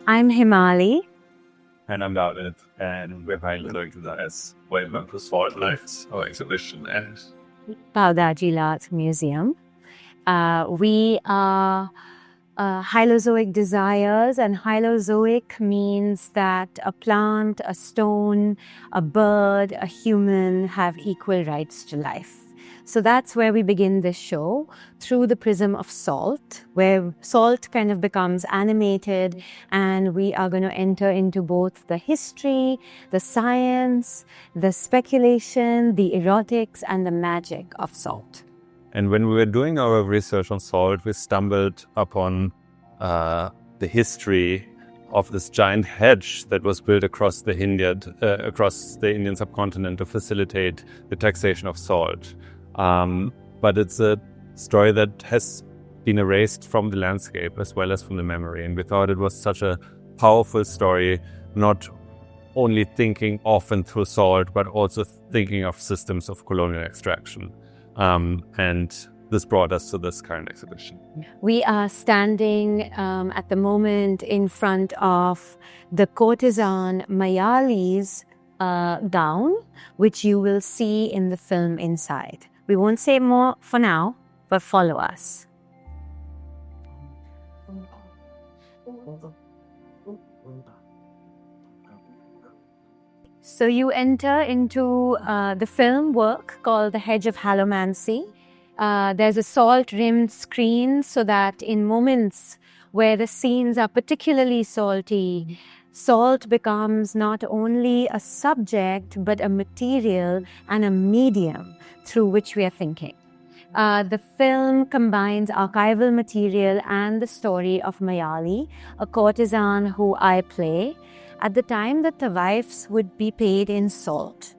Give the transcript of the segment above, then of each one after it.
I'm Himali. And I'm David, and we're finally going to the Welcome to Spotlight, our exhibition at Bhau Daji Lad Museum. We are Hylozoic desires, and Hylozoic means that a plant, a stone, a bird, a human have equal rights to life. So that's where we begin this show, through the prism of salt, where salt kind of becomes animated, and we are going to enter into both the history, the science, the speculation, the erotics, and the magic of salt. And when we were doing our research on salt, we stumbled upon the history of this giant hedge that was built across the Indian subcontinent to facilitate the taxation of salt. But it's a story that has been erased from the landscape as well as from the memory. And we thought it was such a powerful story, not only thinking of and through salt, but also thinking of systems of colonial extraction. And this brought us to this current exhibition. We are standing at the moment in front of the courtesan Mayali's gown, which you will see in the film inside. We won't say more for now, but follow us. So you enter into the film work called The Hedge of Halomancy. There's a salt-rimmed screen so that in moments where the scenes are particularly salty, salt becomes not only a subject but a material and a medium through which we are thinking. The film combines archival material and the story of Mayali, a courtesan who I play, at the time that the wives would be paid in salt.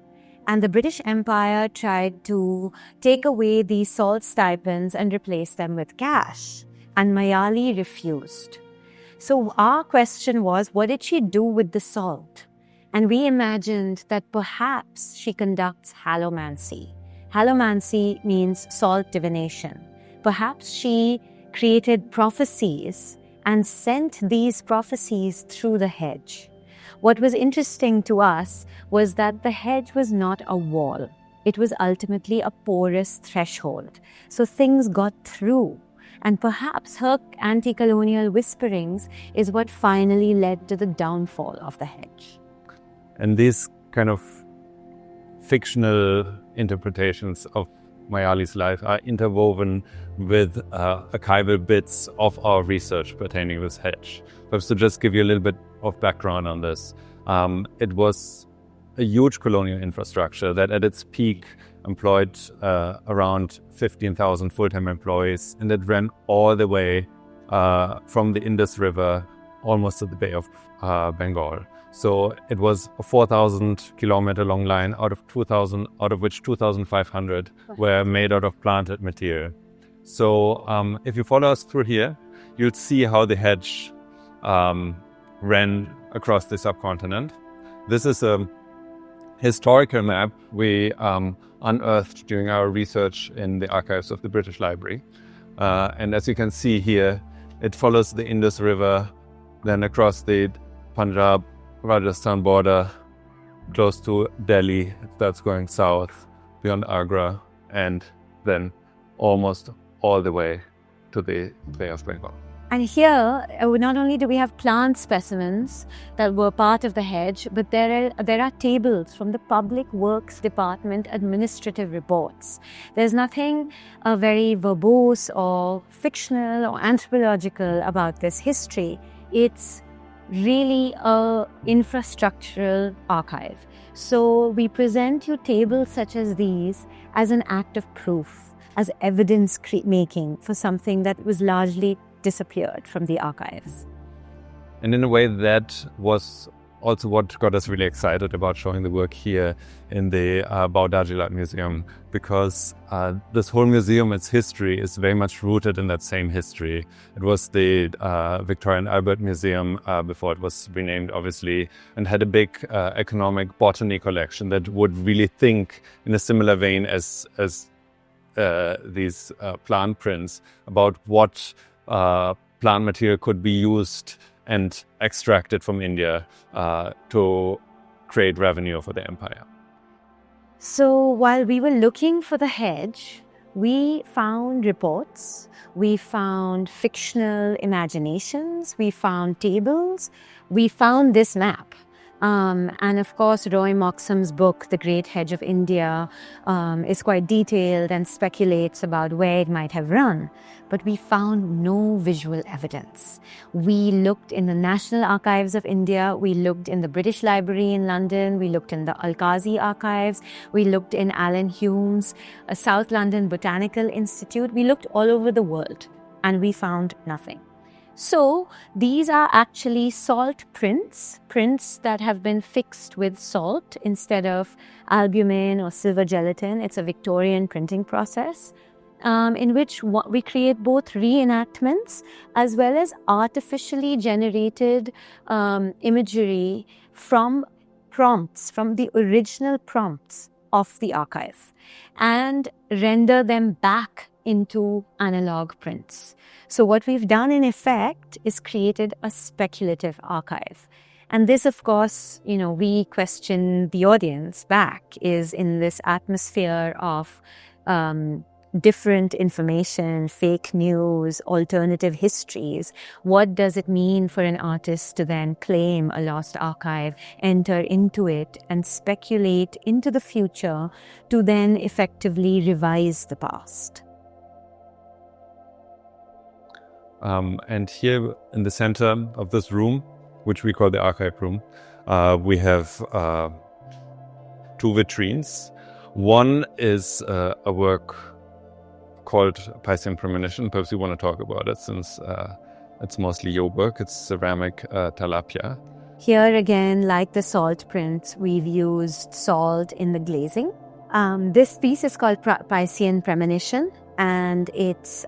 And the British Empire tried to take away these salt stipends and replace them with cash. And Mayali refused. So our question was, what did she do with the salt? And we imagined that perhaps she conducts halomancy. Halomancy means salt divination. Perhaps she created prophecies and sent these prophecies through the hedge. What was interesting to us was that the hedge was not a wall. It was ultimately a porous threshold. So things got through. And perhaps her anti-colonial whisperings is what finally led to the downfall of the hedge. And these kind of fictional interpretations of Mayali's life are interwoven with archival bits of our research pertaining to this hedge. Perhaps to just give you a little bit of background on this, it was a huge colonial infrastructure that at its peak employed around 15,000 full-time employees, and it ran all the way from the Indus River almost to the Bay of Bengal. So it was a 4,000 kilometer long line, out of which 2,500 were made out of planted material. So if you follow us through here, you'll see how the hedge ran across the subcontinent. This is a historical map we unearthed during our research in the archives of the British Library. And as you can see here, it follows the Indus River, then across the Punjab, Rajasthan border, close to Delhi. It starts going south beyond Agra, and then almost all the way to the Bay of Bengal. And here, not only do we have plant specimens that were part of the hedge, but there are tables from the Public Works Department administrative reports. There's nothing very verbose or fictional or anthropological about this history. It's really an infrastructural archive. So we present you tables such as these as an act of proof, as evidence making for something that was largely disappeared from the archives. And in a way, that was also what got us really excited about showing the work here in the Bhau Daji Lad Museum, because this whole museum, its history is very much rooted in that same history. It was the Victoria and Albert Museum before it was renamed, obviously, and had a big economic botany collection that would really think in a similar vein as these plant prints about what plant material could be used and extracted from India to create revenue for the empire. So while we were looking for the hedge, we found reports, we found fictional imaginations, we found tables, we found this map. And of course, Roy Moxham's book, The Great Hedge of India, is quite detailed and speculates about where it might have run. But we found no visual evidence. We looked in the National Archives of India, we looked in the British Library in London, we looked in the Alkazi archives, we looked in Alan Hume's South London Botanical Institute. We looked all over the world and we found nothing. So these are actually salt prints that have been fixed with salt instead of albumin or silver gelatin. It's a Victorian printing process in which we create both reenactments as well as artificially generated imagery from prompts, from the original prompts of the archive, and render them back into analog prints. So what we've done in effect is created a speculative archive. And this, of course, we question the audience back, is in this atmosphere of different information, fake news, alternative histories. What does it mean for an artist to then claim a lost archive, enter into it, and speculate into the future to then effectively revise the past? And here in the center of this room, which we call the archive room, we have two vitrines. One is a work called Piscean Premonition. Perhaps you want to talk about it, since it's mostly your work. It's ceramic tilapia. Here again, like the salt prints, we've used salt in the glazing. This piece is called Piscean Premonition, and it's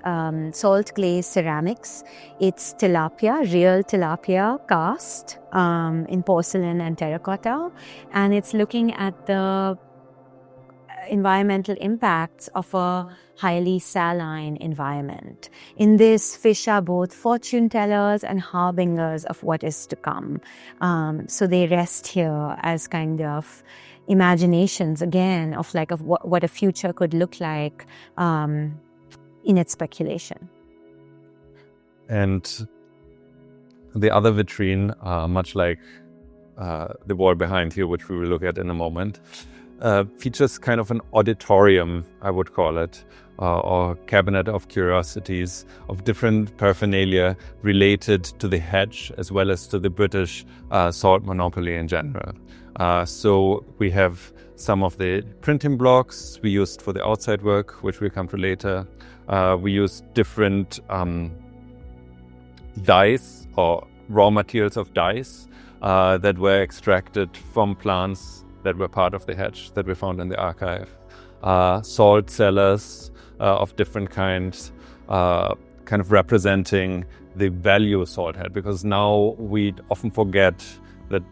salt glazed ceramics. It's tilapia, real tilapia cast in porcelain and terracotta, and it's looking at the environmental impacts of a highly saline environment. In this, fish are both fortune tellers and harbingers of what is to come. So they rest here as kind of imaginations, again, of what a future could look like in its speculation. And the other vitrine, much like the wall behind here, which we will look at in a moment, features kind of an auditorium, I would call it, or cabinet of curiosities of different paraphernalia related to the hedge as well as to the British salt monopoly in general. So we have some of the printing blocks we used for the outside work, which we'll come to later. We used different dyes or raw materials of dyes that were extracted from plants that were part of the hedge that we found in the archive. Salt cellars of different kinds, kind of representing the value salt had, because now we often forget that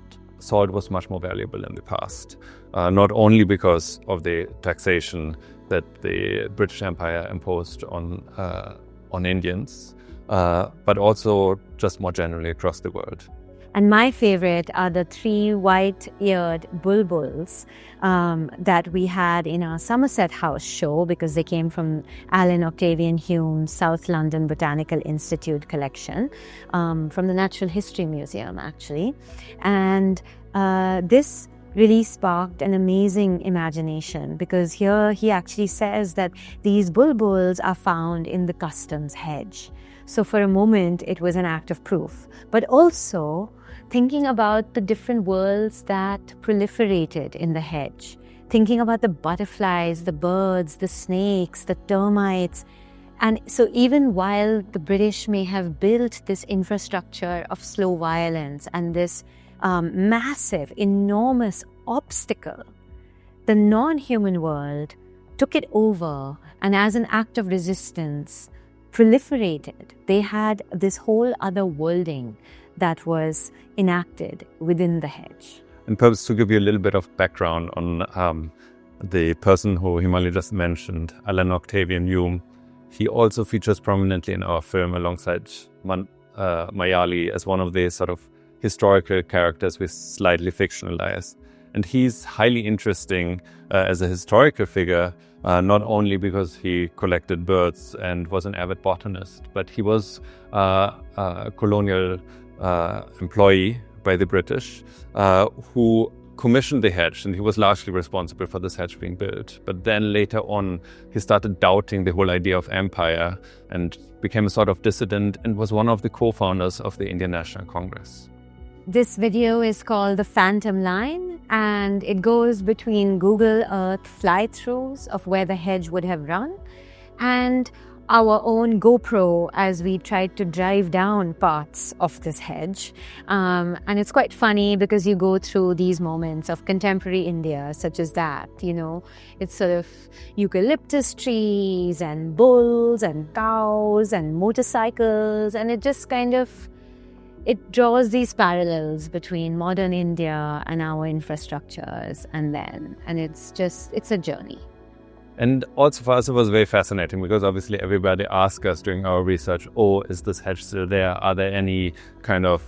salt was much more valuable in the past, not only because of the taxation that the British Empire imposed on Indians, but also just more generally across the world. And my favorite are the 3 white-eared bulbuls that we had in our Somerset House show, because they came from Alan Octavian Hume's South London Botanical Institute collection, from the Natural History Museum, actually. And this really sparked an amazing imagination, because here he actually says that these bulbuls are found in the customs hedge. So for a moment, it was an act of proof, but also thinking about the different worlds that proliferated in the hedge, thinking about the butterflies, the birds, the snakes, the termites. And so even while the British may have built this infrastructure of slow violence and this massive, enormous obstacle, the non-human world took it over, and as an act of resistance, proliferated. They had this whole other worlding that was enacted within the hedge. And perhaps to give you a little bit of background on the person who Himali just mentioned, Alan Octavian Hume, he also features prominently in our film alongside Mayali as one of the sort of historical characters we slightly fictionalize. And he's highly interesting as a historical figure, not only because he collected birds and was an avid botanist, but he was a colonial employee by the British who commissioned the hedge, and he was largely responsible for this hedge being built. But then later on, he started doubting the whole idea of empire and became a sort of dissident and was one of the co-founders of the Indian National Congress. This video is called The Phantom Line, and it goes between Google Earth fly-throughs of where the hedge would have run and our own GoPro as we tried to drive down parts of this hedge. And it's quite funny because you go through these moments of contemporary India, such as that, it's sort of eucalyptus trees and bulls and cows and motorcycles, and it just kind of it draws these parallels between modern India and our infrastructures, and it's a journey. And also for us, it was very fascinating because obviously everybody asked us during our research, is this hedge still there? Are there any kind of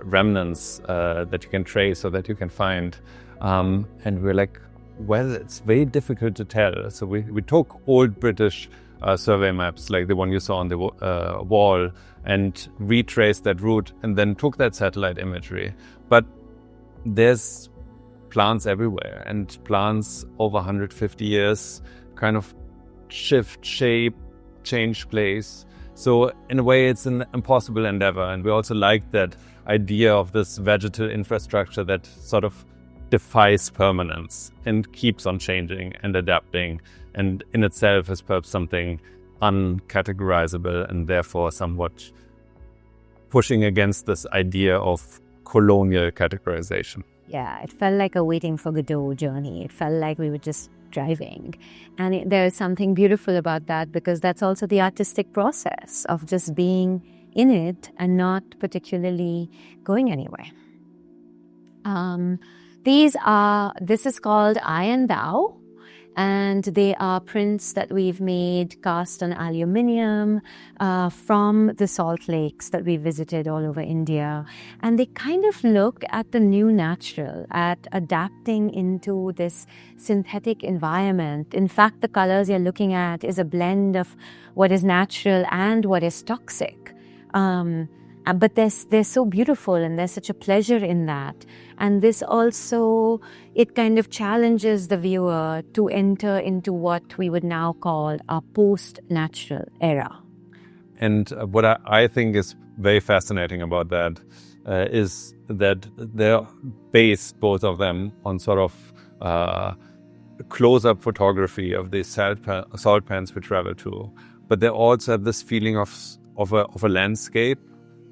remnants that you can trace or that you can find? And we're like, well, it's very difficult to tell. So we took old British survey maps, like the one you saw on the wall, and retraced that route and then took that satellite imagery. But there's plants everywhere, and plants over 150 years kind of shift shape, change place. So in a way, it's an impossible endeavor. And we also like that idea of this vegetal infrastructure that sort of defies permanence and keeps on changing and adapting, and in itself is perhaps something uncategorizable and therefore somewhat pushing against this idea of colonial categorization. Yeah, it felt like a waiting for Godot journey. It felt like we were just driving. And there is something beautiful about that, because that's also the artistic process of just being in it and not particularly going anywhere. This is called I and Thou, and they are prints that we've made cast on aluminium from the salt lakes that we visited all over India. And they kind of look at the new natural, at adapting into this synthetic environment. In fact, the colors you're looking at is a blend of what is natural and what is toxic. But they're so beautiful, and there's such a pleasure in that. And this also, it kind of challenges the viewer to enter into what we would now call a post-natural era. And what I think is very fascinating about that is that they're based, both of them, on sort of close-up photography of the salt pans we travel to. But they also have this feeling of a landscape,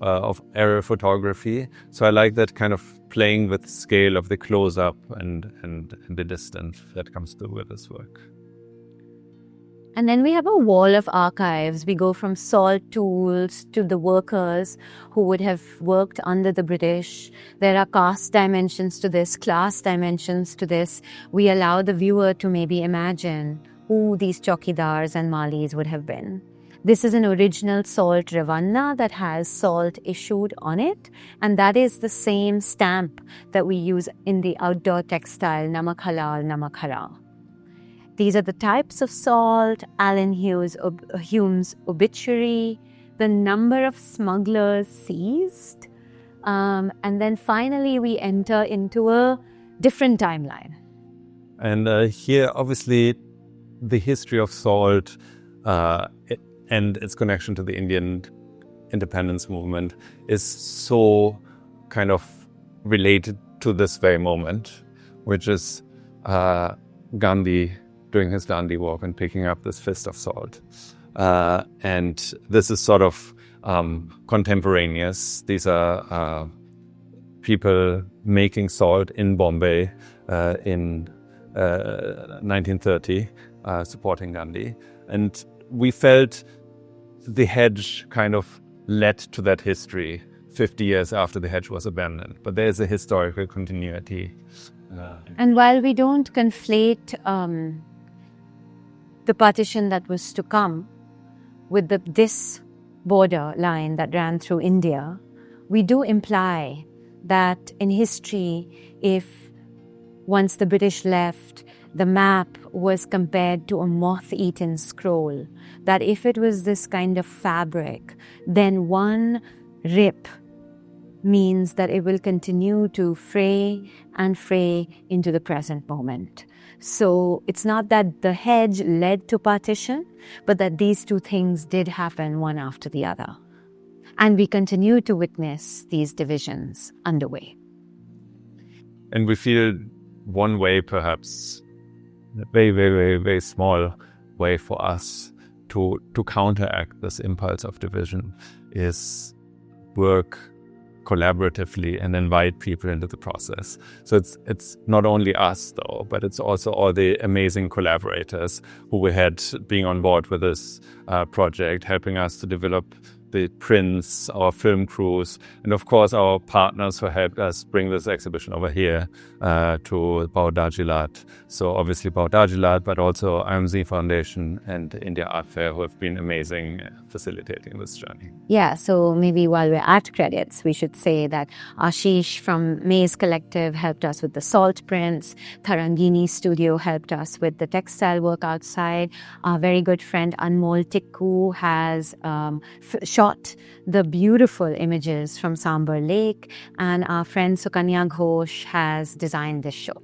of aerial photography. So I like that kind of playing with scale of the close-up and the distance that comes through with this work. And then we have a wall of archives. We go from salt tools to the workers who would have worked under the British. There are caste dimensions to this, class dimensions to this. We allow the viewer to maybe imagine who these chowkidars and malis would have been. This is an original salt ravanna that has salt issued on it, and that is the same stamp that we use in the outdoor textile Namak Halal, Namak Haram. These are the types of salt, Alan Hume's obituary, the number of smugglers seized, and then finally we enter into a different timeline. And here, obviously, the history of salt and its connection to the Indian independence movement is so kind of related to this very moment, which is Gandhi doing his Dandi walk and picking up this fist of salt. And this is sort of contemporaneous. These are people making salt in Bombay in 1930, supporting Gandhi. And we felt the hedge kind of led to that history 50 years after the hedge was abandoned. But there's a historical continuity. And while we don't conflate the partition that was to come with this border line that ran through India, we do imply that in history, if once the British left, the map was compared to a moth-eaten scroll, that if it was this kind of fabric, then one rip means that it will continue to fray and fray into the present moment. So it's not that the hedge led to partition, but that these two things did happen one after the other. And we continue to witness these divisions underway. And we feel one way, perhaps, a very, very, very, very small way for us to counteract this impulse of division is work collaboratively and invite people into the process. So it's not only us though, but it's also all the amazing collaborators who we had being on board with this project, helping us to develop the prints, our film crews, and of course our partners who helped us bring this exhibition over here to Bhau Daji Lad. So obviously Bhau Daji Lad, but also Alkazi Foundation and India Art Fair, who have been amazing facilitating this journey. Yeah, so maybe while we're at credits, we should say that Ashish from Maze Collective helped us with the salt prints. Tarangini Studio helped us with the textile work outside. Our very good friend Anmol Tikku has shot the beautiful images from Sambar Lake, and our friend Sukanya Ghosh has designed this show.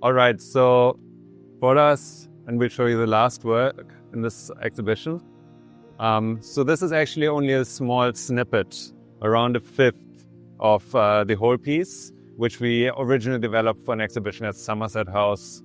All right, so for us, and we'll show you the last work in this exhibition. So this is actually only a small snippet, around a fifth of the whole piece, which we originally developed for an exhibition at Somerset House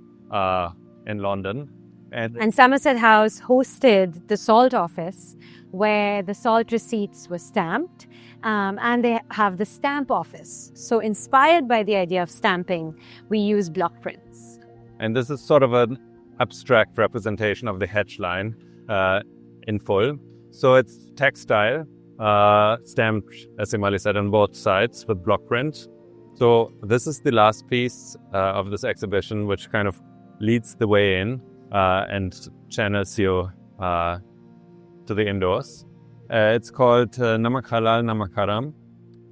in London. And Somerset House hosted the salt office, where the salt receipts were stamped, and they have the stamp office. So inspired by the idea of stamping, we use block prints. And this is sort of an abstract representation of the hedge line in full. So it's textile, stamped, as Himali said, on both sides with block print. So this is the last piece of this exhibition, which kind of leads the way in and channels you to the indoors. It's called Namak Halal Namak Haram,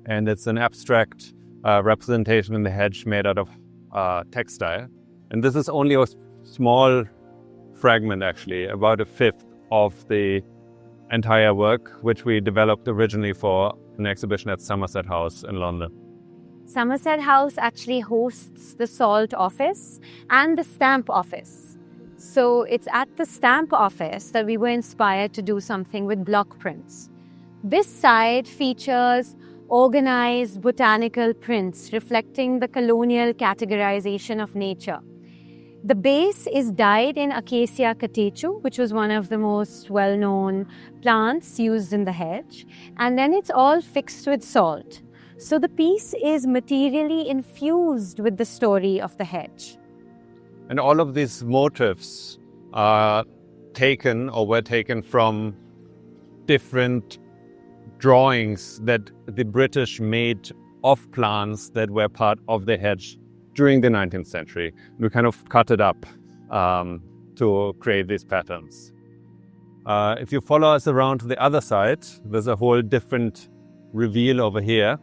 and it's an abstract representation in the hedge made out of textile. And this is only a small fragment, actually, about a fifth of the entire work, which we developed originally for an exhibition at Somerset House in London. Somerset House actually hosts the salt office and the stamp office. So it's at the stamp office that we were inspired to do something with block prints. This side features organized botanical prints reflecting the colonial categorization of nature. The base is dyed in Acacia catechu, which was one of the most well-known plants used in the hedge, and then it's all fixed with salt. So the piece is materially infused with the story of the hedge. And all of these motifs are taken or were taken from different drawings that the British made of plants that were part of the hedge during the 19th century. We kind of cut it up to create these patterns. If you follow us around to the other side, there's a whole different reveal over here.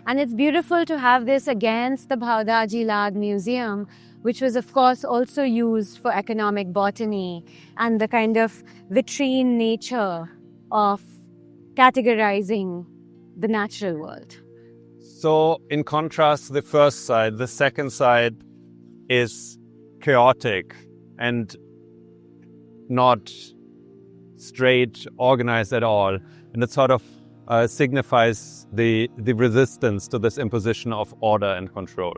And it's beautiful to have this against the Bhau Daji Lad Museum, which was of course also used for economic botany and the kind of vitrine nature of categorizing the natural world. So in contrast to the first side, the second side is chaotic and not straight, organized at all. And it sort of signifies the resistance to this imposition of order and control.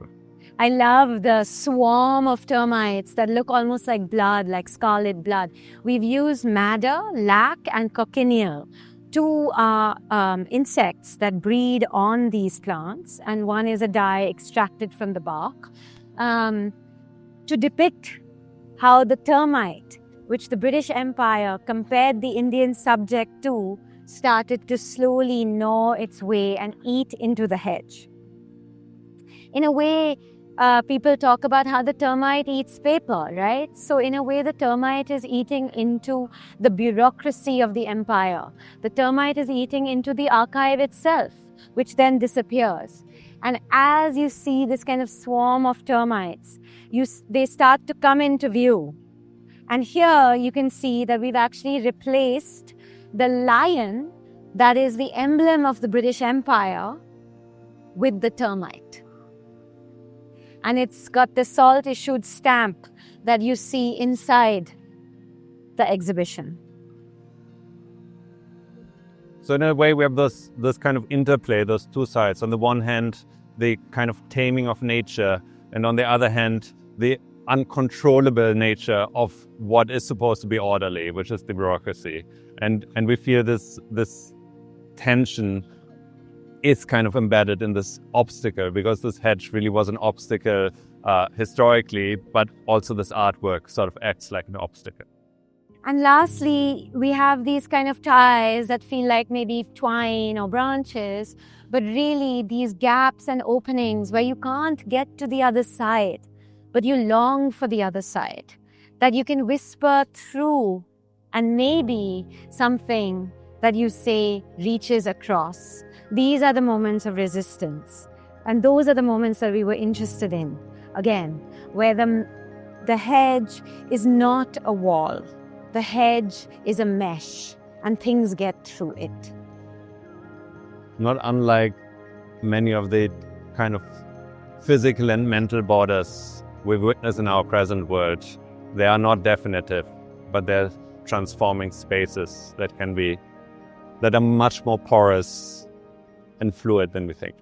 I love the swarm of termites that look almost like blood, like scarlet blood. We've used madder, lac, and cochineal. Two are insects that breed on these plants, and one is a dye extracted from the bark, to depict how the termite, which the British Empire compared the Indian subject to, started to slowly gnaw its way and eat into the hedge. In a way, people talk about how the termite eats paper, right? So in a way, the termite is eating into the bureaucracy of the empire. The termite is eating into the archive itself, which then disappears. And as you see this kind of swarm of termites, they start to come into view. And here you can see that we've actually replaced the lion, that is the emblem of the British Empire, with the termite. And it's got the salt-issued stamp that you see inside the exhibition. So in a way, we have this kind of interplay, those two sides. On the one hand, the kind of taming of nature, and on the other hand, the uncontrollable nature of what is supposed to be orderly, which is the bureaucracy. And we feel this tension is kind of embedded in this obstacle, because this hedge really was an obstacle historically, but also this artwork sort of acts like an obstacle. And lastly, we have these kind of ties that feel like maybe twine or branches, but really these gaps and openings where you can't get to the other side, but you long for the other side, that you can whisper through, and maybe something that you say reaches across. These are the moments of resistance. And those are the moments that we were interested in. Again, where the hedge is not a wall. The hedge is a mesh, and things get through it. Not unlike many of the kind of physical and mental borders we witness in our present world, they are not definitive, but they're transforming spaces that are much more porous and fluid than we think.